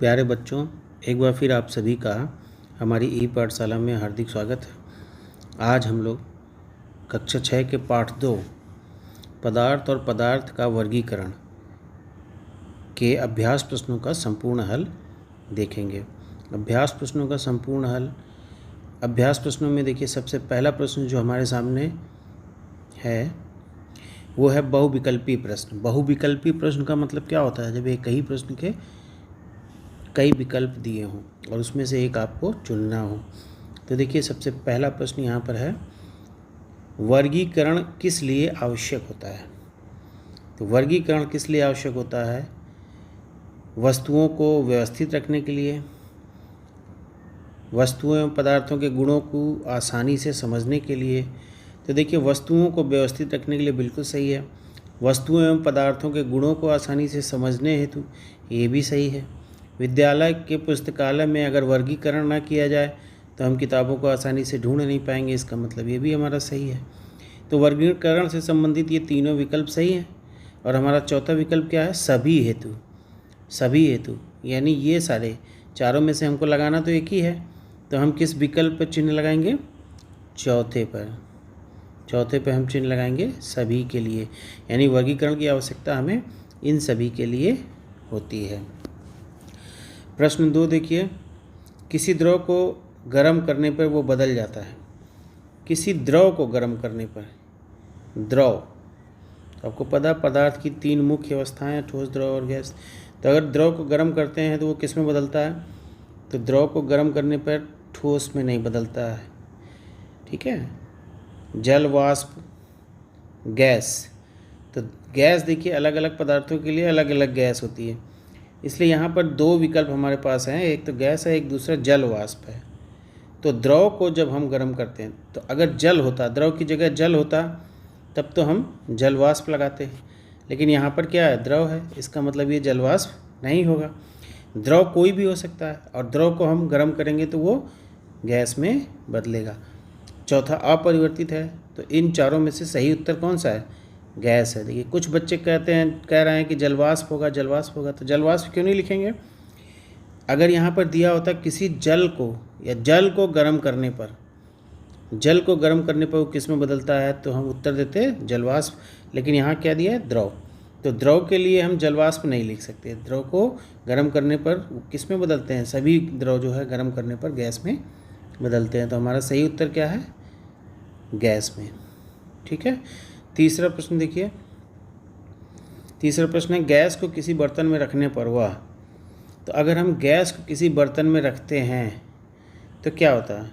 प्यारे बच्चों, एक बार फिर आप सभी का हमारी ई पाठशाला में हार्दिक स्वागत है। आज हम लोग कक्षा 6 के पाठ 2 पदार्थ और पदार्थ का वर्गीकरण के अभ्यास प्रश्नों का संपूर्ण हल देखेंगे। अभ्यास प्रश्नों का संपूर्ण हल, अभ्यास प्रश्नों में देखिए सबसे पहला प्रश्न जो हमारे सामने है वो है बहुविकल्पी प्रश्न। बहुविकल्पी प्रश्न का मतलब क्या होता है? जब एक ही प्रश्न के कई विकल्प दिए हों और उसमें से एक आपको चुनना हो। तो देखिए सबसे पहला प्रश्न यहाँ पर है, वर्गीकरण किस लिए आवश्यक होता है? तो वर्गीकरण किस लिए आवश्यक होता है? वस्तुओं को व्यवस्थित रखने के लिए, वस्तुओं एवं पदार्थों के गुणों को आसानी से समझने के लिए। तो देखिए वस्तुओं को व्यवस्थित रखने के लिए बिल्कुल सही है। वस्तुओं एवं पदार्थों के गुणों को आसानी से समझने हेतु ये भी सही है। विद्यालय के पुस्तकालय में अगर वर्गीकरण ना किया जाए तो हम किताबों को आसानी से ढूंढ नहीं पाएंगे, इसका मतलब ये भी हमारा सही है। तो वर्गीकरण से संबंधित ये तीनों विकल्प सही हैं। और हमारा चौथा विकल्प क्या है? सभी हेतु। सभी हेतु यानी ये सारे चारों में से हमको लगाना तो एक ही है, तो हम किस विकल्प पर चिन्ह लगाएंगे? चौथे पर। चौथे पे हम चिन्ह लगाएंगे सभी के लिए, यानी वर्गीकरण की आवश्यकता हमें इन सभी के लिए होती है। प्रश्न 2 देखिए, किसी द्रव को गर्म करने पर वो बदल जाता है। किसी द्रव को गर्म करने पर, द्रव, तो आपको पता पदार्थ की 3 मुख्य अवस्थाएं, ठोस, द्रव और गैस। तो अगर द्रव को गर्म करते हैं तो वो किस में बदलता है? तो द्रव को गर्म करने पर ठोस में नहीं बदलता है, ठीक है। जल, वाष्प, गैस। तो गैस देखिए अलग अलग पदार्थों के लिए अलग अलग गैस होती है, इसलिए यहाँ पर 2 विकल्प हमारे पास हैं, एक तो गैस है, एक दूसरा जल वाष्प है। तो द्रव को जब हम गर्म करते हैं तो अगर जल होता, द्रव की जगह जल होता, तब तो हम जल वाष्प लगाते हैं, लेकिन यहाँ पर क्या है? द्रव है, इसका मतलब ये जल वाष्प नहीं होगा। द्रव कोई भी हो सकता है और द्रव को हम गर्म करेंगे तो वो गैस में बदलेगा। चौथा अपरिवर्तित है, तो इन चारों में से सही उत्तर कौन सा है? गैस है। देखिए कुछ बच्चे कह रहे हैं कि जलवाष्प होगा, जलवाष्प होगा, तो जलवाष्प क्यों नहीं लिखेंगे? अगर यहाँ पर दिया होता किसी जल को या जल को गर्म करने पर, जल को गर्म करने पर वो किस में बदलता है, तो हम उत्तर देते जलवाष्प, लेकिन यहाँ क्या दिया है? द्रव। तो द्रव के लिए हम जलवाष्प नहीं लिख सकते। द्रव को गर्म करने पर किस में बदलते हैं? सभी द्रव जो है गर्म करने पर गैस में बदलते हैं। तो हमारा सही उत्तर क्या है? गैस में, ठीक है। तीसरा प्रश्न देखिए, तीसरा प्रश्न है, गैस को किसी बर्तन में रखने पर वह, तो अगर हम गैस को किसी बर्तन में रखते हैं तो क्या होता है?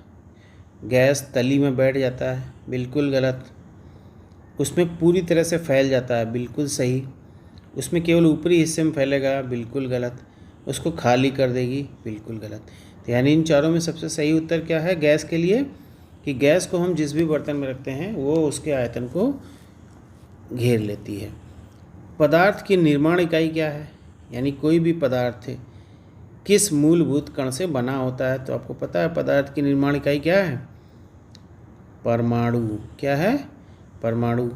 गैस तली में बैठ जाता है, बिल्कुल गलत। उसमें पूरी तरह से फैल जाता है, बिल्कुल सही। उसमें केवल ऊपरी हिस्से में फैलेगा, बिल्कुल गलत। उसको खाली कर देगी, बिल्कुल गलत। तो यानी इन चारों में सबसे सही उत्तर क्या है गैस के लिए? कि गैस को हम जिस भी बर्तन में रखते हैं वो उसके आयतन को घेर लेती है। पदार्थ की निर्माण इकाई क्या है? यानी कोई भी पदार्थ किस मूलभूत कण से बना होता है? तो आपको पता है पदार्थ की निर्माण इकाई क्या है? परमाणु। क्या है? परमाणु।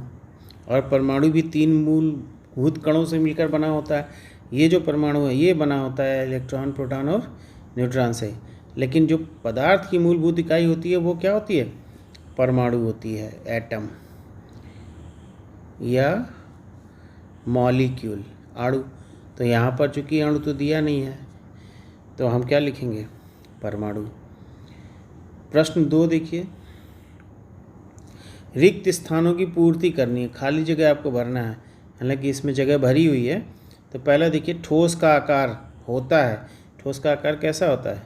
और परमाणु भी 3 मूलभूत कणों से मिलकर बना होता है। ये जो परमाणु है ये बना होता है इलेक्ट्रॉन, प्रोटॉन और न्यूट्रॉन से, लेकिन जो पदार्थ की मूलभूत इकाई होती है वो क्या होती है? परमाणु होती है, एटम या मॉलिक्यूल, अणु। तो यहाँ पर चूंकि अणु तो दिया नहीं है तो हम क्या लिखेंगे? परमाणु। प्रश्न 2 देखिए, रिक्त स्थानों की पूर्ति करनी है, खाली जगह आपको भरना है। हालांकि इसमें जगह भरी हुई है। तो पहला देखिए, ठोस का आकार होता है। ठोस का आकार कैसा होता है?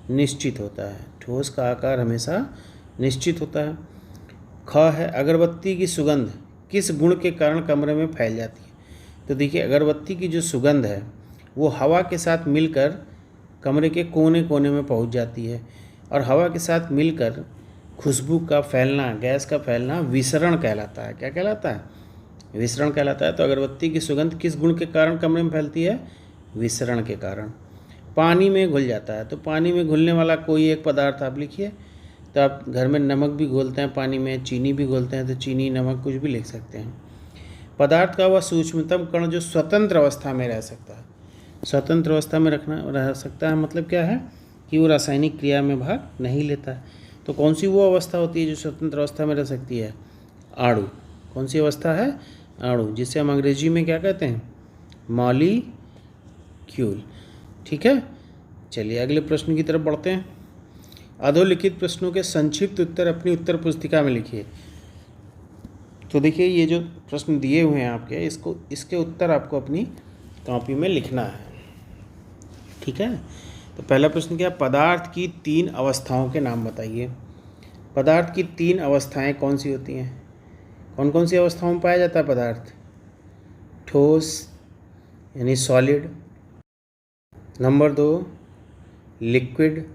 निश्चित होता है। ठोस का आकार हमेशा निश्चित होता है। ख है, अगरबत्ती की सुगंध किस गुण के कारण कमरे में फैल जाती है? तो देखिए अगरबत्ती की जो सुगंध है वो हवा के साथ मिलकर कमरे के कोने कोने में पहुंच जाती है, और हवा के साथ मिलकर खुशबू का फैलना, गैस का फैलना विसरण कहलाता है। क्या कहलाता है? विसरण कहलाता है। तो अगरबत्ती की सुगंध किस गुण के कारण कमरे में फैलती है? विसरण के कारण। पानी में घुल जाता है, तो पानी में घुलने वाला कोई एक पदार्थ आप लिखिए। तो आप घर में नमक भी घोलते हैं पानी में, चीनी भी घोलते हैं, तो चीनी, नमक कुछ भी लिख सकते हैं। पदार्थ का वह सूक्ष्मतम कण जो स्वतंत्र अवस्था में रह सकता है, स्वतंत्र अवस्था में रह सकता है मतलब क्या है कि वो रासायनिक क्रिया में भाग नहीं लेता है। तो कौन सी वो अवस्था होती है जो स्वतंत्र अवस्था में रह सकती है? अणु। कौन सी अवस्था है? अणु, जिसे हम अंग्रेजी में क्या कहते हैं? मॉलिक्यूल। ठीक है, चलिए अगले प्रश्न की तरफ बढ़ते हैं। अधोलिखित प्रश्नों के संक्षिप्त उत्तर अपनी उत्तर पुस्तिका में लिखिए। तो देखिए ये जो प्रश्न दिए हुए हैं आपके, इसके उत्तर आपको अपनी कॉपी में लिखना है। ठीक है, तो पहला प्रश्न क्या? पदार्थ की 3 अवस्थाओं के नाम बताइए। पदार्थ की 3 अवस्थाएं कौन सी होती हैं? कौन कौन सी अवस्थाओं में पाया जाता है पदार्थ? ठोस यानी सॉलिड, नंबर 2 लिक्विड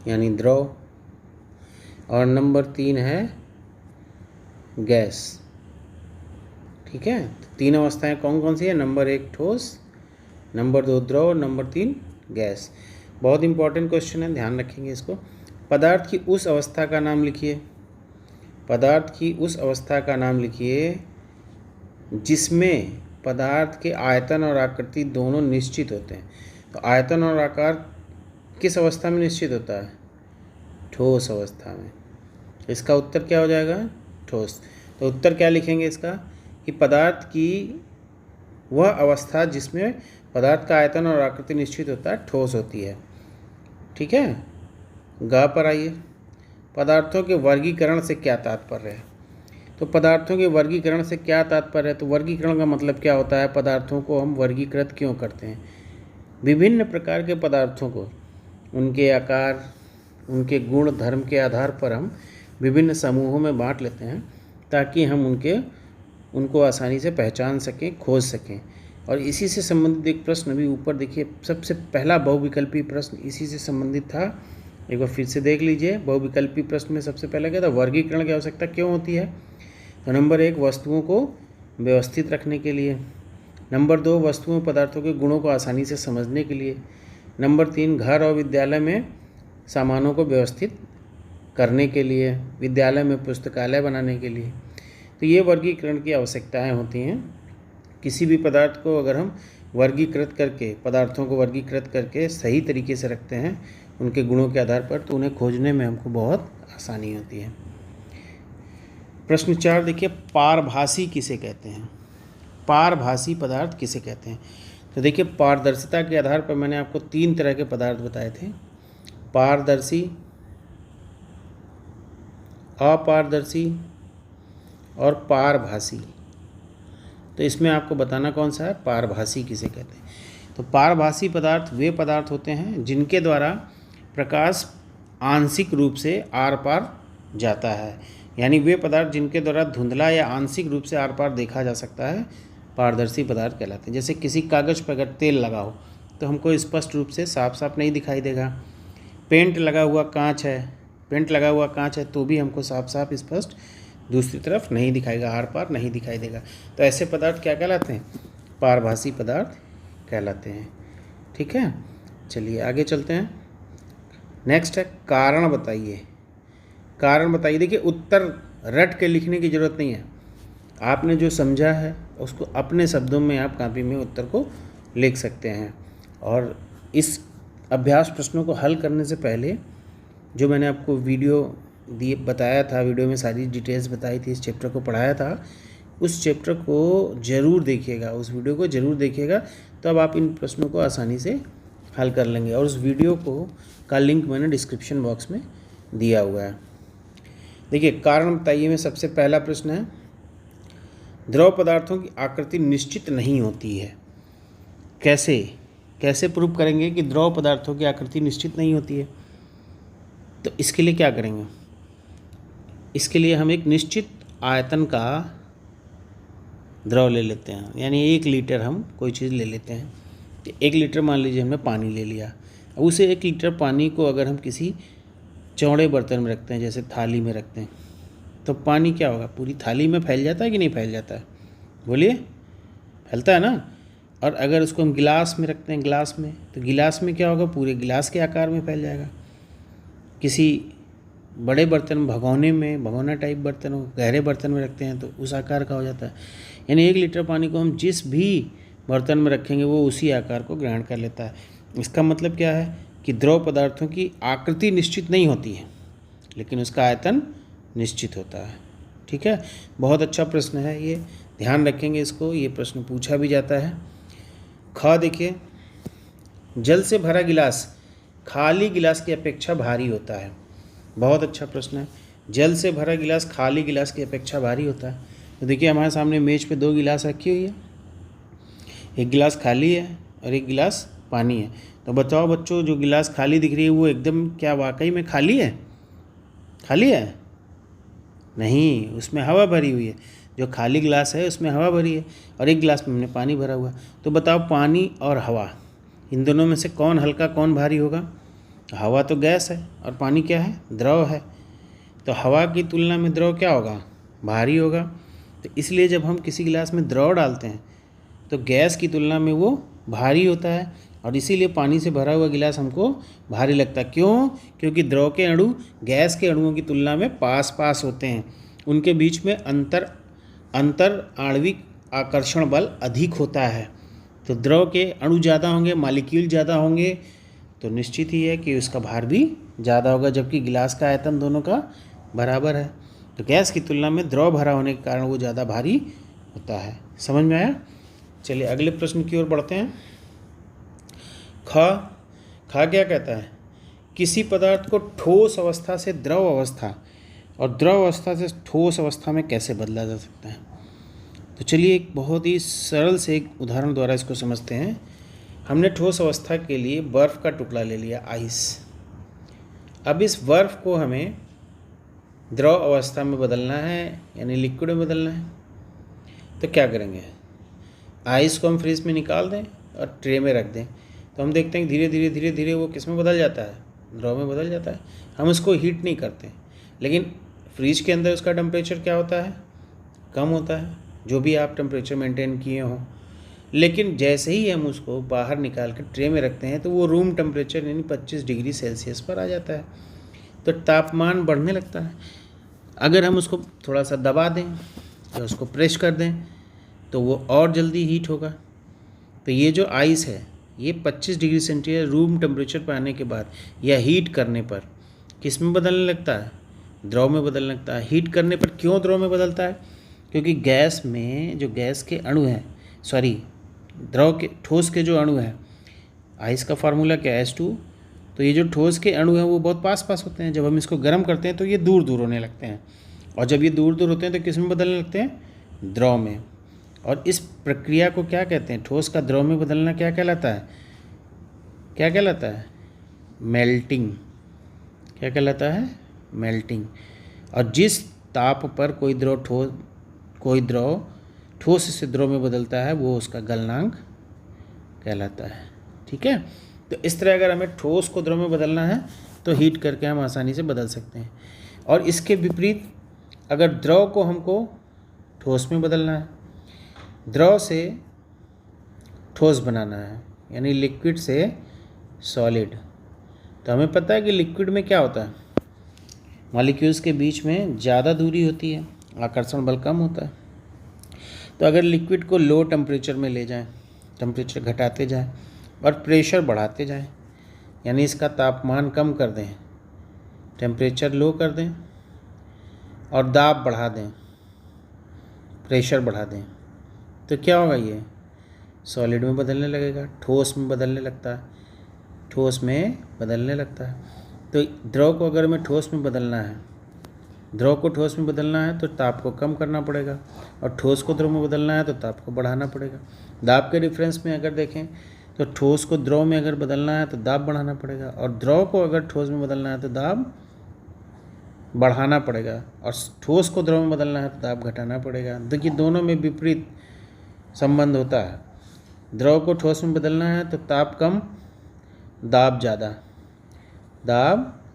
यानी द्रव, और नंबर 3 है गैस। ठीक है, तो 3 अवस्थाएं कौन कौन सी है? नंबर 1 ठोस, नंबर 2 द्रव, नंबर 3 गैस। बहुत इंपॉर्टेंट क्वेश्चन है, ध्यान रखेंगे इसको। पदार्थ की उस अवस्था का नाम लिखिए। पदार्थ की उस अवस्था का नाम लिखिए जिसमें पदार्थ के आयतन और आकृति दोनों निश्चित होते हैं। तो आयतन और आकार किस अवस्था में निश्चित होता है? ठोस अवस्था में। इसका उत्तर क्या हो जाएगा? ठोस। तो उत्तर क्या लिखेंगे इसका? कि पदार्थ की वह अवस्था जिसमें पदार्थ का आयतन और आकृति निश्चित होता है ठोस होती है। ठीक है, गा पर आइए। पदार्थों के वर्गीकरण से क्या तात्पर्य है? तो पदार्थों के वर्गीकरण से क्या तात्पर्य है? तो वर्गीकरण का मतलब क्या होता है? पदार्थों को हम वर्गीकृत क्यों करते हैं? विभिन्न प्रकार के पदार्थों को उनके आकार, उनके गुण धर्म के आधार पर हम विभिन्न समूहों में बांट लेते हैं ताकि हम उनको आसानी से पहचान सकें, खोज सकें। और इसी से संबंधित एक प्रश्न भी ऊपर देखिए, सबसे पहला बहुविकल्पी प्रश्न इसी से संबंधित था। एक बार फिर से देख लीजिए। बहुविकल्पी प्रश्न में सबसे पहले क्या था? वर्गीकरण की आवश्यकता क्यों होती है? तो नंबर 1 वस्तुओं को व्यवस्थित रखने के लिए, नंबर 2 वस्तुओं पदार्थों के गुणों को आसानी से समझने के लिए, नंबर 3 घर और विद्यालय में सामानों को व्यवस्थित करने के लिए, विद्यालय में पुस्तकालय बनाने के लिए। तो ये वर्गीकरण की आवश्यकताएं होती हैं। किसी भी पदार्थ को अगर हम वर्गीकृत करके, पदार्थों को वर्गीकृत करके सही तरीके से रखते हैं उनके गुणों के आधार पर, तो उन्हें खोजने में हमको बहुत आसानी होती है। प्रश्न 4 देखिए, पारभासी किसे कहते हैं? पारभासी पदार्थ किसे कहते हैं? तो देखिए पारदर्शिता के आधार पर मैंने आपको 3 तरह के पदार्थ बताए थे। पारदर्शी, अपारदर्शी और पारभासी। तो इसमें आपको बताना कौन सा है? पारभासी किसे कहते हैं? तो पारभासी पदार्थ वे पदार्थ होते हैं जिनके द्वारा प्रकाश आंशिक रूप से आर पार जाता है। यानी वे पदार्थ जिनके द्वारा धुंधला या आंशिक रूप से आर पार देखा जा सकता है पारदर्शी पदार्थ कहलाते हैं। जैसे किसी कागज़ पर अगर तेल लगा हो तो हमको स्पष्ट रूप से साफ साफ नहीं दिखाई देगा। पेंट लगा हुआ कांच है तो भी हमको साफ साफ स्पष्ट दूसरी तरफ नहीं दिखाएगा, आर पार नहीं दिखाई देगा। तो ऐसे पदार्थ क्या कहलाते हैं? पारभासी पदार्थ कहलाते हैं। ठीक है, चलिए आगे चलते हैं। नेक्स्ट है कारण बताइए। कारण बताइए। देखिए उत्तर रट के लिखने की ज़रूरत नहीं है। आपने जो समझा है उसको अपने शब्दों में आप कॉपी में उत्तर को लिख सकते हैं। और इस अभ्यास प्रश्नों को हल करने से पहले जो मैंने आपको वीडियो बताया था, वीडियो में सारी डिटेल्स बताई थी, इस चैप्टर को पढ़ाया था, उस चैप्टर को ज़रूर देखिएगा, उस वीडियो को ज़रूर देखिएगा, तब आप इन प्रश्नों को आसानी से हल कर लेंगे। और उस वीडियो का लिंक मैंने डिस्क्रिप्शन बॉक्स में दिया हुआ है। देखिए कारण बताइए में सबसे पहला प्रश्न है, द्रव पदार्थों की आकृति निश्चित नहीं होती है। कैसे प्रूव करेंगे कि द्रव पदार्थों की आकृति निश्चित नहीं होती है? तो इसके लिए क्या करेंगे? इसके लिए हम एक निश्चित आयतन का द्रव ले लेते हैं। यानी 1 लीटर हम कोई चीज़ ले लेते हैं। तो 1 लीटर मान लीजिए हमने पानी ले लिया। उसे 1 लीटर पानी को अगर हम किसी चौड़े बर्तन में रखते हैं, जैसे थाली में रखते हैं, तो पानी क्या होगा? पूरी थाली में फैल जाता है कि नहीं फैल जाता है? बोलिए, फैलता है ना। और अगर उसको हम गिलास में रखते हैं, गिलास में, तो गिलास में क्या होगा? पूरे गिलास के आकार में फैल जाएगा। किसी बड़े बर्तन, भगोना टाइप बर्तन हो, गहरे बर्तन में रखते हैं तो उस आकार का हो जाता है। यानी 1 लीटर पानी को हम जिस भी बर्तन में रखेंगे वो उसी आकार को ग्रहण कर लेता है। इसका मतलब क्या है कि द्रव पदार्थों की आकृति निश्चित नहीं होती है, लेकिन उसका आयतन निश्चित होता है। ठीक है, बहुत अच्छा प्रश्न है ये, ध्यान रखेंगे इसको, ये प्रश्न पूछा भी जाता है। ख देखिए, जल से भरा गिलास खाली गिलास की अपेक्षा भारी होता है। बहुत अच्छा प्रश्न है, जल से भरा गिलास खाली गिलास की अपेक्षा भारी होता है। तो देखिए हमारे सामने मेज पे 2 गिलास रखी हुई है, एक गिलास खाली है और एक गिलास पानी है। तो बताओ बच्चों, जो गिलास खाली दिख रही है वो एकदम क्या वाकई में खाली है? खाली है? नहीं, उसमें हवा भरी हुई है। जो खाली गिलास है उसमें हवा भरी है और एक गिलास में हमने पानी भरा हुआ। तो बताओ पानी और हवा, इन दोनों में से कौन हल्का कौन भारी होगा? हवा तो गैस है और पानी क्या है? द्रव है। तो हवा की तुलना में द्रव क्या होगा? भारी होगा। तो इसलिए जब हम किसी गिलास में द्रव डालते हैं तो गैस की तुलना में वो भारी होता है, और इसीलिए पानी से भरा हुआ गिलास हमको भारी लगता है। क्यों? क्योंकि द्रव के अणु गैस के अणुओं की तुलना में पास पास होते हैं, उनके बीच में अंतर आणविक आकर्षण बल अधिक होता है। तो द्रव के अणु ज़्यादा होंगे, मॉलिक्यूल ज़्यादा होंगे, तो निश्चित ही है कि उसका भार भी ज़्यादा होगा, जबकि गिलास का आयतन दोनों का बराबर है। तो गैस की तुलना में द्रव भरा होने के कारण वो ज़्यादा भारी होता है। समझ में आया? चलिए अगले प्रश्न की ओर बढ़ते हैं। खा क्या कहता है? किसी पदार्थ को ठोस अवस्था से द्रव अवस्था और द्रव अवस्था से ठोस अवस्था में कैसे बदला जा सकता है? तो चलिए एक बहुत ही सरल से एक उदाहरण द्वारा इसको समझते हैं। हमने ठोस अवस्था के लिए बर्फ़ का टुकड़ा ले लिया, आइस। अब इस बर्फ़ को हमें द्रव अवस्था में बदलना है, यानी लिक्विड में बदलना है। तो क्या करेंगे? आइस को हम फ्रिज में निकाल दें और ट्रे में रख दें, तो हम देखते हैं धीरे धीरे धीरे धीरे वो किस में बदल जाता है? द्रव में बदल जाता है। हम उसको हीट नहीं करते, लेकिन फ्रिज के अंदर उसका टेम्परेचर क्या होता है? कम होता है, जो भी आप टेम्परेचर मेंटेन किए हों। लेकिन जैसे ही हम उसको बाहर निकाल कर ट्रे में रखते हैं तो वो रूम टेम्परेचर यानी 25 डिग्री सेल्सियस पर आ जाता है। तो तापमान बढ़ने लगता है। अगर हम उसको थोड़ा सा दबा दें या उसको प्रेस कर दें तो वो और जल्दी हीट होगा। तो ये जो आइस है ये 25 डिग्री सेंटीग्रेड रूम टेम्परेचर पर आने के बाद या हीट करने पर किस में बदलने लगता है? द्रव में बदलने लगता है। हीट करने पर क्यों द्रव में बदलता है? क्योंकि गैस में जो गैस के अणु हैं, द्रव के ठोस के जो अणु हैं, आइस का फार्मूला क्या है? H2। तो ये जो ठोस के अणु हैं वो बहुत पास पास होते हैं। जब हम इसको गर्म करते हैं तो ये दूर दूर होने लगते हैं, और जब ये दूर दूर होते हैं तो किस में बदलने लगते हैं? द्रव में। और इस प्रक्रिया को क्या कहते हैं? ठोस का द्रव में बदलना क्या कहलाता है? क्या कहलाता है? मेल्टिंग। क्या कहलाता है? मेल्टिंग। और जिस ताप पर कोई द्रव ठोस से द्रव में बदलता है वो उसका गलनांक कहलाता है। ठीक है, तो इस तरह अगर हमें ठोस को द्रव में बदलना है तो हीट करके हम आसानी से बदल सकते हैं। और इसके विपरीत अगर द्रव को हमको ठोस में बदलना है, द्रव से ठोस बनाना है, यानी लिक्विड से सॉलिड, तो हमें पता है कि लिक्विड में क्या होता है? मॉलिक्यूल्स के बीच में ज़्यादा दूरी होती है, आकर्षण बल कम होता है। तो अगर लिक्विड को लो टेम्परेचर में ले जाएं, टेम्परेचर घटाते जाएं और प्रेशर बढ़ाते जाएं, यानी इसका तापमान कम कर दें, टेम्परेचर लो कर दें और दाब बढ़ा दें, प्रेशर बढ़ा दें, तो क्या होगा? ये सॉलिड में बदलने लगेगा, ठोस में बदलने लगता है, ठोस में बदलने लगता है। तो द्रव को अगर हमें ठोस में बदलना है, द्रव को ठोस में बदलना है तो ताप को कम करना पड़ेगा, और ठोस को द्रव में बदलना है तो ताप को बढ़ाना पड़ेगा। दाब के डिफरेंस में अगर देखें तो ठोस को द्रव में अगर बदलना है तो दाब बढ़ाना पड़ेगा, और द्रव को अगर ठोस में बदलना है तो दाब बढ़ाना पड़ेगा, और ठोस को द्रव में बदलना है तो दाब घटाना पड़ेगा। देखिए दोनों में विपरीत संबंध होता है। द्रव को ठोस में बदलना है तो ताप कम, दाब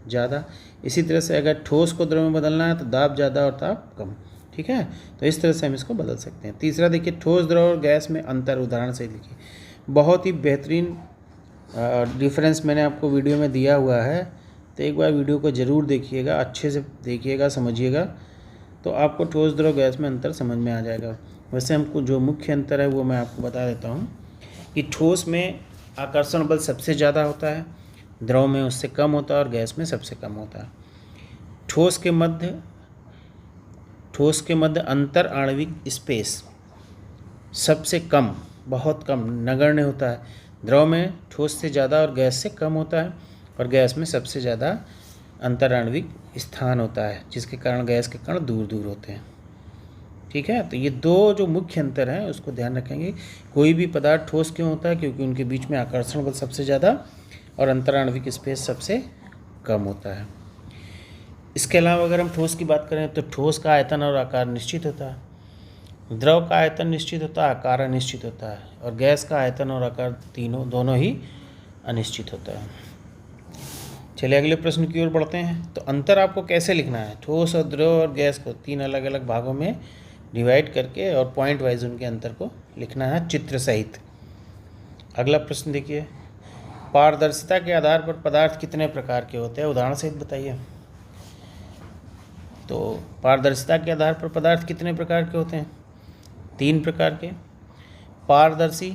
ज़्यादा। इसी तरह से अगर ठोस को द्रव में बदलना है तो दाब ज़्यादा और ताप कम। ठीक है, तो इस तरह से हम इसको बदल सकते हैं। तीसरा देखिए, ठोस द्रव और गैस में अंतर उदाहरण से लिखिए। बहुत ही बेहतरीन डिफरेंस मैंने आपको वीडियो में दिया हुआ है, तो एक बार वीडियो को ज़रूर देखिएगा, अच्छे से देखिएगा, समझिएगा, तो आपको ठोस द्रव गैस में अंतर समझ में आ जाएगा। वैसे हमको जो मुख्य अंतर है वो मैं आपको बता देता हूँ। कि ठोस में आकर्षण बल सबसे ज़्यादा होता है, द्रव में उससे कम होता है और गैस में सबसे कम होता है। ठोस के मध्य अंतर आणविक स्पेस सबसे कम, बहुत कम, नगण्य होता है। द्रव में ठोस से ज़्यादा और गैस से कम होता है, और गैस में सबसे ज़्यादा अंतराण्विक स्थान होता है, जिसके कारण गैस के कण दूर दूर होते हैं। ठीक है, तो ये दो जो मुख्य अंतर हैं उसको ध्यान रखेंगे। कोई भी पदार्थ ठोस क्यों होता है? क्योंकि उनके बीच में आकर्षण बल सबसे ज़्यादा और अंतराण्विक स्पेस सबसे कम होता है। इसके अलावा अगर हम ठोस की बात करें तो ठोस का आयतन और आकार निश्चित होता है, द्रव का आयतन निश्चित होता है, आकार अनिश्चित होता है, और गैस का आयतन और आकार दोनों ही अनिश्चित होता है। चलिए अगले प्रश्न की ओर बढ़ते हैं। तो अंतर आपको कैसे लिखना है? ठोस और द्रव और गैस को 3 अलग अलग भागों में डिवाइड करके और पॉइंट वाइज उनके अंतर को लिखना है चित्र सहित। अगला प्रश्न देखिए, पारदर्शिता के आधार पर पदार्थ कितने प्रकार के होते हैं? उदाहरण सहित बताइए। तो पारदर्शिता के आधार पर पदार्थ कितने प्रकार के होते हैं? 3 प्रकार के, पारदर्शी,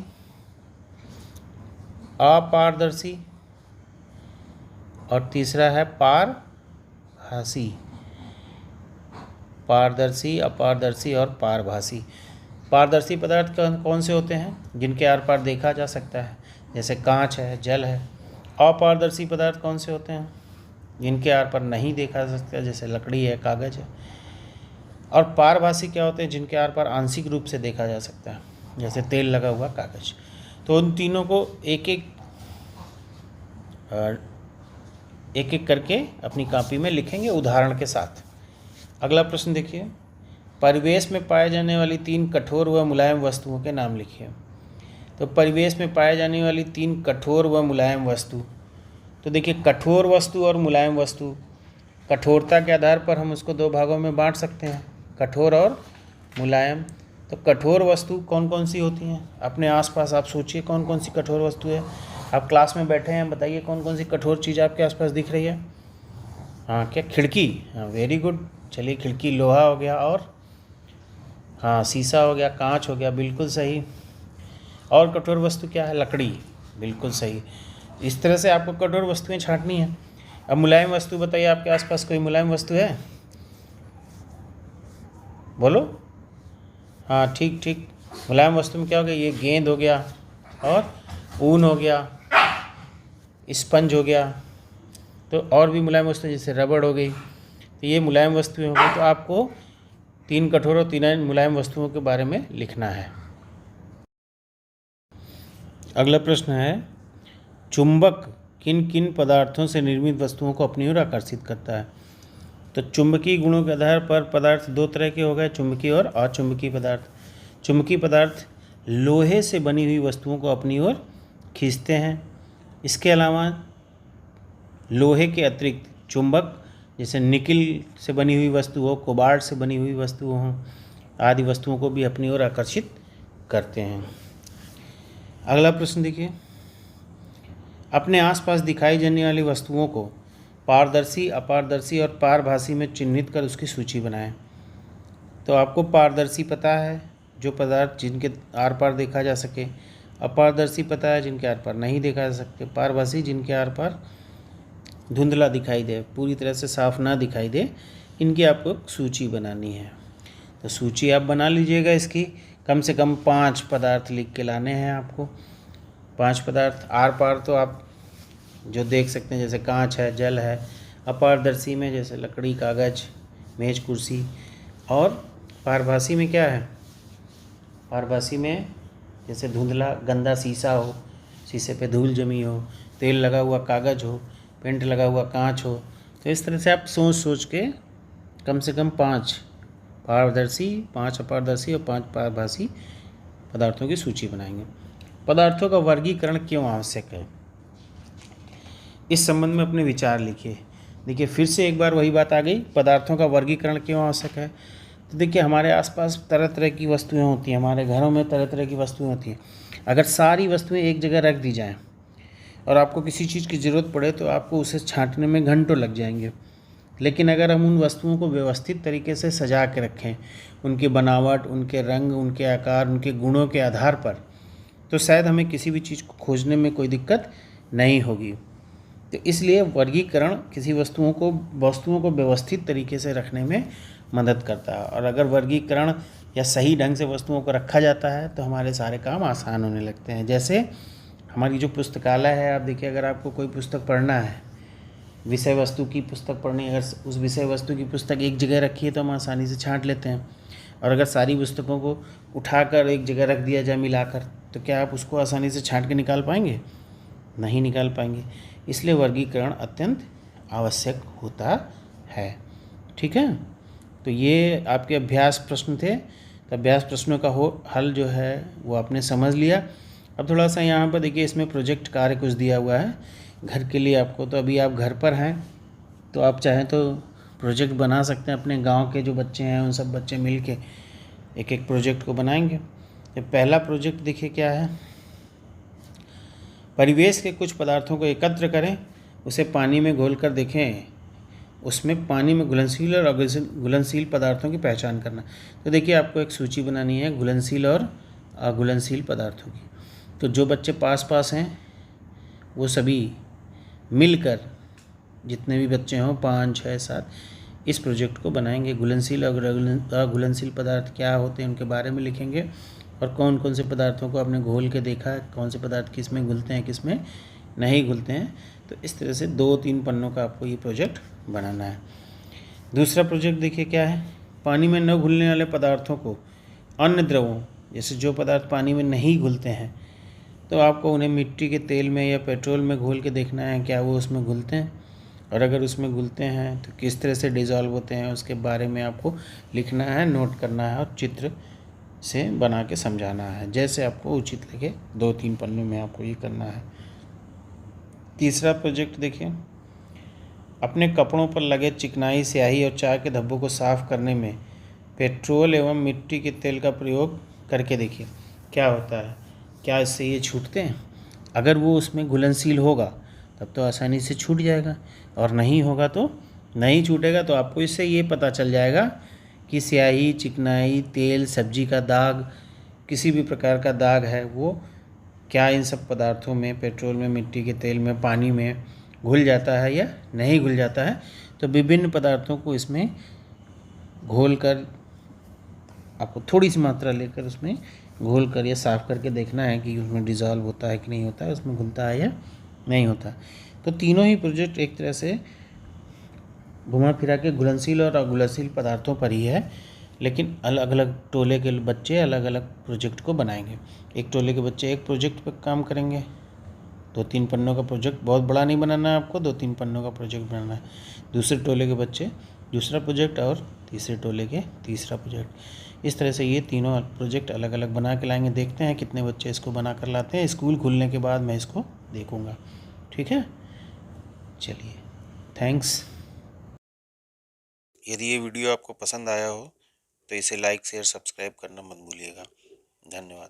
अपारदर्शी और तीसरा है पारभासी। पारदर्शी, अपारदर्शी और पारभासी। पारदर्शी पदार्थ कौन से होते हैं? जिनके आर पार देखा जा सकता है, जैसे कांच है, जल है। अपारदर्शी पदार्थ कौन से होते हैं? जिनके आर पार नहीं देखा जा सकता, जैसे लकड़ी है, कागज़ है। और पारभासी क्या होते हैं? जिनके आर पार आंशिक रूप से देखा जा सकता है, जैसे तेल लगा हुआ कागज़। तो उन तीनों को एक एक करके अपनी कॉपी में लिखेंगे उदाहरण के साथ। अगला प्रश्न देखिए, परिवेश में पाए जाने वाली 3 कठोर व मुलायम वस्तुओं के नाम लिखिए। तो परिवेश में पाए जाने वाली 3 कठोर व मुलायम वस्तु, तो देखिए कठोर वस्तु और मुलायम वस्तु, कठोरता के आधार पर हम उसको 2 भागों में बांट सकते हैं, कठोर और मुलायम। तो कठोर वस्तु कौन कौन सी होती हैं? अपने आसपास आप सोचिए कौन कौन सी कठोर वस्तु है। आप क्लास में बैठे हैं, बताइए कौन कौन सी कठोर चीज़ आपके आसपास दिख रही है? हाँ, क्या? खिड़की। हाँ, वेरी गुड। चलिए, खिड़की लोहा हो गया, और हाँ शीशा हो गया, कांच हो गया, बिल्कुल सही। और कठोर वस्तु क्या है? लकड़ी, बिल्कुल सही। इस तरह से आपको कठोर वस्तुएं छांटनी है। अब मुलायम वस्तु बताइए, आपके आसपास कोई मुलायम वस्तु है? बोलो। हाँ, ठीक ठीक। मुलायम वस्तु में क्या हो गया? ये गेंद हो गया, और ऊन हो गया, स्पंज हो गया। तो और भी मुलायम वस्तु जैसे रबड़ हो गई। तो ये मुलायम वस्तुएं हो गई। तो आपको 3 कठोर और 3 मुलायम वस्तुओं के बारे में लिखना है। अगला प्रश्न है, चुंबक किन किन पदार्थों से निर्मित वस्तुओं को अपनी ओर आकर्षित करता है? तो चुंबकीय गुणों के आधार पर पदार्थ 2 तरह के हो गए, चुंबकीय और अचुंबकीय पदार्थ। चुंबकीय पदार्थ लोहे से बनी हुई वस्तुओं को अपनी ओर खींचते हैं। इसके अलावा लोहे के अतिरिक्त चुंबक, जैसे निकिल से बनी हुई वस्तु हो, कोबाल्ट से बनी हुई वस्तु हो, आदि वस्तुओं को भी अपनी ओर आकर्षित करते हैं। अगला प्रश्न देखिए, अपने आसपास दिखाई जाने वाली वस्तुओं को पारदर्शी, अपारदर्शी और पारभासी में चिन्हित कर उसकी सूची बनाएं। तो आपको पारदर्शी पता है, जो पदार्थ जिनके आर पार देखा जा सके। अपारदर्शी पता है, जिनके आर पार नहीं देखा जा सकते। पारभासी, जिनके आर पार धुंधला दिखाई दे, पूरी तरह से साफ ना दिखाई दे। इनकी आपको सूची बनानी है। तो सूची आप बना लीजिएगा। इसकी कम से कम 5 पदार्थ लिख के लाने हैं आपको। 5 पदार्थ आर पार तो आप जो देख सकते हैं, जैसे कांच है, जल है। अपारदर्शी में जैसे लकड़ी, कागज़, मेज, कुर्सी। और पारभासी में क्या है? पारभासी में जैसे धुंधला गंदा शीशा हो, शीशे पे धूल जमी हो, तेल लगा हुआ कागज़ हो, पेंट लगा हुआ कांच हो। तो इस तरह से आप सोच सोच के कम से कम 5 पारदर्शी, 5 अपारदर्शी और 5 पारभासी पदार्थों की सूची बनाएंगे। पदार्थों का वर्गीकरण क्यों आवश्यक है? इस संबंध में अपने विचार लिखिए। देखिए, फिर से एक बार वही बात आ गई, पदार्थों का वर्गीकरण क्यों आवश्यक है? तो देखिए, हमारे आसपास तरह तरह की वस्तुएं होती हैं, हमारे घरों में तरह तरह की वस्तुएं होती हैं। अगर सारी वस्तुएं एक जगह रख दी जाएं और आपको किसी चीज़ की ज़रूरत पड़े तो आपको उसे छांटने में घंटों लग जाएंगे। लेकिन अगर हम उन वस्तुओं को व्यवस्थित तरीके से सजा के रखें, उनकी बनावट, उनके रंग, उनके आकार, उनके गुणों के आधार पर तो शायद हमें किसी भी चीज़ को खोजने में कोई दिक्कत नहीं होगी। तो इसलिए वर्गीकरण किसी वस्तुओं को व्यवस्थित तरीके से रखने में मदद करता है, और अगर वर्गीकरण या सही ढंग से वस्तुओं को रखा जाता है तो हमारे सारे काम आसान होने लगते हैं। जैसे हमारी जो पुस्तकालय है, आप देखिए, अगर आपको कोई पुस्तक पढ़ना है, विषय वस्तु की पुस्तक पढ़नी है, अगर उस विषय वस्तु की पुस्तक एक जगह रखी है तो हम आसानी से छांट लेते हैं, और अगर सारी पुस्तकों को उठाकर एक जगह रख दिया जाए मिलाकर, तो क्या आप उसको आसानी से छांट के निकाल पाएंगे? नहीं निकाल पाएंगे। इसलिए वर्गीकरण अत्यंत आवश्यक होता है। ठीक है, तो ये आपके अभ्यास प्रश्न थे। तो अभ्यास प्रश्नों का हल जो है वो आपने समझ लिया। अब थोड़ा सा यहाँ पर देखिए, इसमें प्रोजेक्ट कार्य कुछ दिया हुआ है घर के लिए आपको। तो अभी आप घर पर हैं तो आप चाहें तो प्रोजेक्ट बना सकते हैं। अपने गांव के जो बच्चे हैं उन सब बच्चे मिल के एक एक प्रोजेक्ट को बनाएंगे। तो पहला प्रोजेक्ट देखिए क्या है, परिवेश के कुछ पदार्थों को एकत्र करें, उसे पानी में घोल कर देखें, उसमें पानी में घुलनशील और अघुलनशील पदार्थों की पहचान करना। तो देखिए, आपको एक सूची बनानी है घुलनशील और अघुलनशील पदार्थों की। तो जो बच्चे पास पास हैं वो सभी मिलकर, जितने भी बच्चे हों 5, 6, 7, इस प्रोजेक्ट को बनाएंगे। घुलनशील और अघुलनशील पदार्थ क्या होते हैं उनके बारे में लिखेंगे, और कौन कौन से पदार्थों को आपने घोल के देखा है, कौन से पदार्थ किस में घुलते हैं किस में नहीं घुलते हैं। तो इस तरह से 2-3 पन्नों का आपको ये प्रोजेक्ट बनाना है। दूसरा प्रोजेक्ट देखिए क्या है, पानी में न घुलने वाले पदार्थों को अन्य द्रवों, जैसे जो पदार्थ पानी में नहीं घुलते हैं, तो आपको उन्हें मिट्टी के तेल में या पेट्रोल में घोल के देखना है क्या वो उसमें घुलते हैं, और अगर उसमें घुलते हैं तो किस तरह से डिज़ोल्व होते हैं उसके बारे में आपको लिखना है, नोट करना है, और चित्र से बना के समझाना है, जैसे आपको उचित लगे। 2-3 पन्नों में आपको ये करना है। तीसरा प्रोजेक्ट देखिए, अपने कपड़ों पर लगे चिकनाई, स्याही और चाय के धब्बों को साफ करने में पेट्रोल एवं मिट्टी के तेल का प्रयोग करके देखिए क्या होता है, क्या इससे ये छूटते हैं। अगर वो उसमें घुलनशील होगा तब तो आसानी से छूट जाएगा, और नहीं होगा तो नहीं छूटेगा। तो आपको इससे ये पता चल जाएगा कि स्याही, चिकनाई, तेल, सब्जी का दाग, किसी भी प्रकार का दाग है वो क्या इन सब पदार्थों में, पेट्रोल में, मिट्टी के तेल में, पानी में घुल जाता है या नहीं घुल जाता है। तो विभिन्न पदार्थों को इसमें घोल कर, आपको थोड़ी सी मात्रा लेकर उसमें घोल कर या साफ़ करके देखना है कि उसमें डिज़ोल्व होता है कि नहीं होता है, उसमें घुलता है या नहीं होता। तो तीनों ही प्रोजेक्ट एक तरह से घुमा फिरा के घुलनशील और अघुलनशील पदार्थों पर ही है, लेकिन अलग अलग टोले के बच्चे अलग अलग प्रोजेक्ट को बनाएंगे। एक टोले के बच्चे एक प्रोजेक्ट पर काम करेंगे। 2-3 पन्नों का प्रोजेक्ट, बहुत बड़ा नहीं बनाना है आपको, 2-3 पन्नों का प्रोजेक्ट बनाना है। दूसरे टोले के बच्चे दूसरा प्रोजेक्ट, और तीसरे टोले के तीसरा प्रोजेक्ट। इस तरह से ये तीनों प्रोजेक्ट अलग अलग बना के लाएंगे। देखते हैं कितने बच्चे इसको बना कर लाते हैं। स्कूल खुलने के बाद मैं इसको देखूँगा। ठीक है, चलिए, थैंक्स। यदि ये वीडियो आपको पसंद आया हो तो इसे लाइक, शेयर, सब्सक्राइब करना मत भूलिएगा। धन्यवाद।